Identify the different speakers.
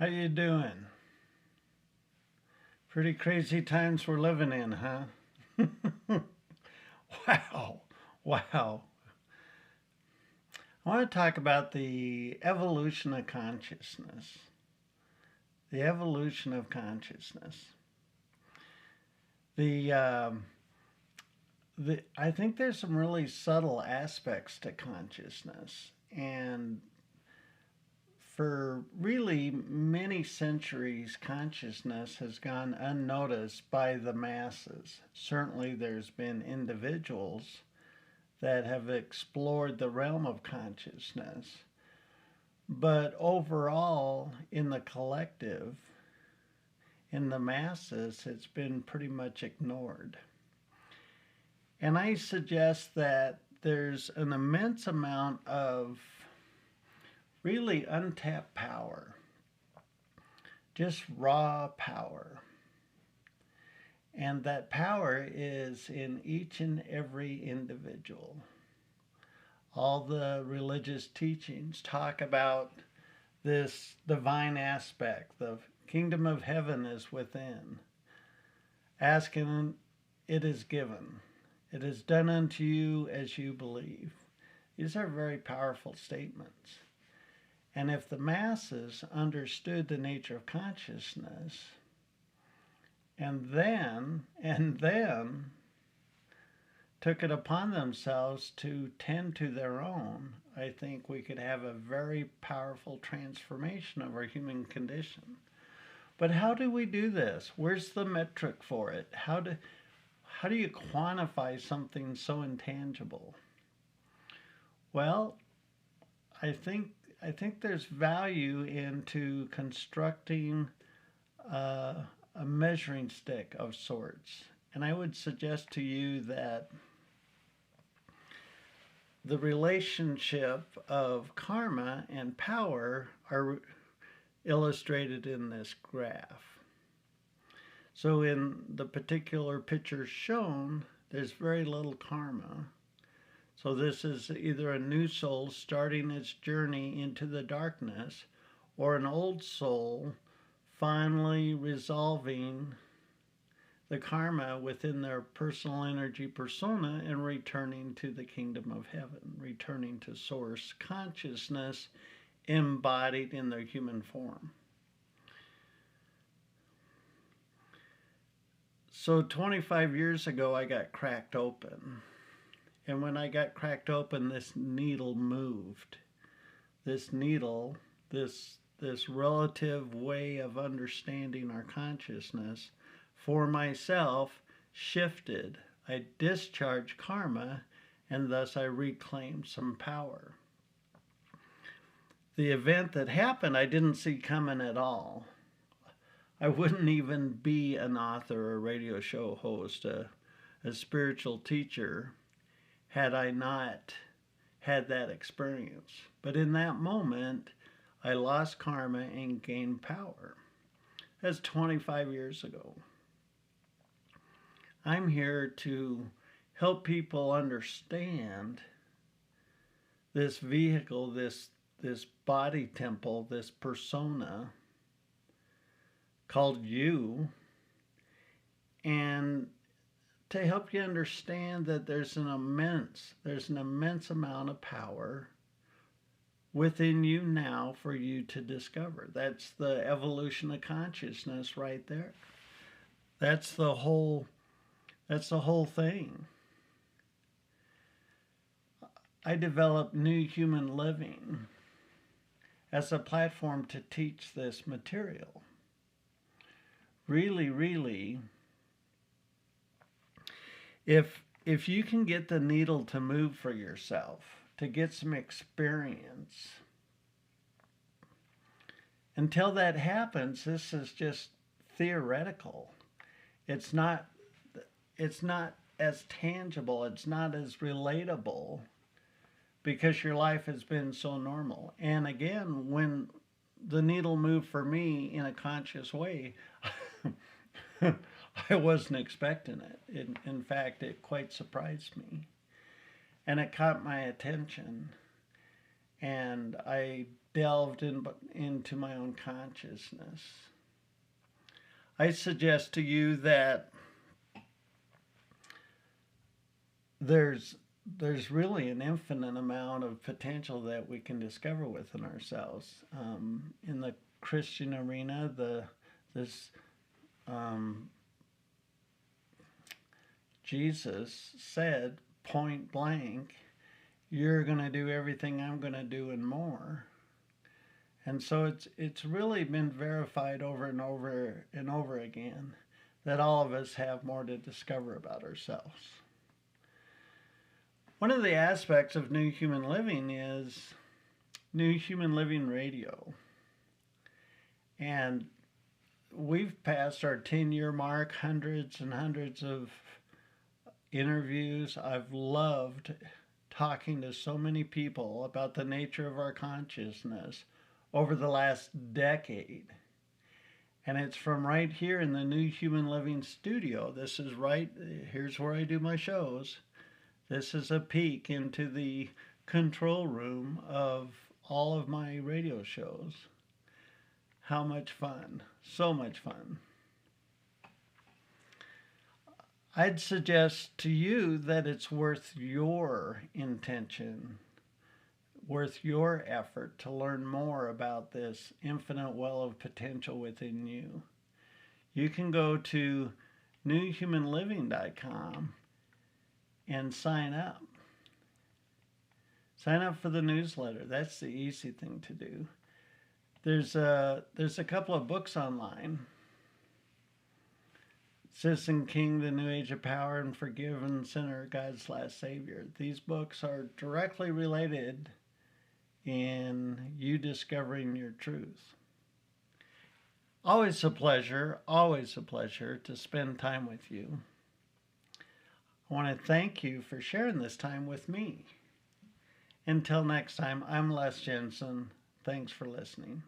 Speaker 1: How you doing? Pretty crazy times we're living in, huh? Wow. Wow. I want to talk about the evolution of consciousness. The evolution of consciousness. The I think there's some really subtle aspects to consciousness, and for really many centuries, consciousness has gone unnoticed by the masses. Certainly, there's been individuals that have explored the realm of consciousness, but overall, in the collective, in the masses, it's been pretty much ignored. And I suggest that there's an immense amount of really untapped power, just raw power. And that power is in each and every individual. All the religious teachings talk about this divine aspect. The kingdom of heaven is within. Ask and it is given. It is done unto you as you believe. These are very powerful statements. And if the masses understood the nature of consciousness, and then took it upon themselves to tend to their own, I think we could have a very powerful transformation of our human condition. But how do we do this? Where's the metric for it? How do you quantify something so intangible? Well, I think there's value into constructing a measuring stick of sorts. And I would suggest to you that the relationship of karma and power are illustrated in this graph. So in the particular picture shown, there's very little karma. So this is either a new soul starting its journey into the darkness, or an old soul finally resolving the karma within their personal energy persona and returning to the kingdom of heaven, returning to source consciousness embodied in their human form. So 25 years ago, I got cracked open. And when I got cracked open, this needle moved. This needle, this relative way of understanding our consciousness for myself shifted. I discharged karma, and thus I reclaimed some power. The event that happened, I didn't see coming at all. I wouldn't even be an author, a radio show host, a spiritual teacher, had I not had that experience. But in that moment, I lost karma and gained power. That's 25 years ago. I'm here to help people understand this vehicle, this body temple, this persona called you, and to help you understand that there's an immense amount of power within you now for you to discover. That's the evolution of consciousness right there. That's the whole thing. I developed New Human Living as a platform to teach this material. Really, if you can get the needle to move for yourself, to get some experience, until that happens, this is just theoretical. It's not as tangible, it's not as relatable, because your life has been so normal. And again, when the needle moved for me in a conscious way, I wasn't expecting it. In fact, it quite surprised me. And it caught my attention. and I delved into my own consciousness. I suggest to you that there's really an infinite amount of potential that we can discover within ourselves. In the Christian arena, this Jesus said point blank, "You're going to do everything I'm going to do and more." And so it's really been verified over and over and over again that all of us have more to discover about ourselves. One of the aspects of New Human Living is New Human Living Radio. And we've passed our 10-year mark, hundreds and hundreds of interviews. I've loved talking to so many people about the nature of our consciousness over the last decade. And it's from right here in the New Human Living studio. This is here's where I do my shows. This is a peek into the control room of all of my radio shows. How much fun. So much fun. I'd suggest to you that it's worth your intention, worth your effort to learn more about this infinite well of potential within you. You can go to newhumanliving.com and sign up. Sign up for the newsletter. That's the easy thing to do. There's a couple of books online. Citizen King, The New Age of Power, and Forgiven Sinner, God's Last Savior. These books are directly related in you discovering your truth. Always a pleasure to spend time with you. I want to thank you for sharing this time with me. Until next time, I'm Les Jensen. Thanks for listening.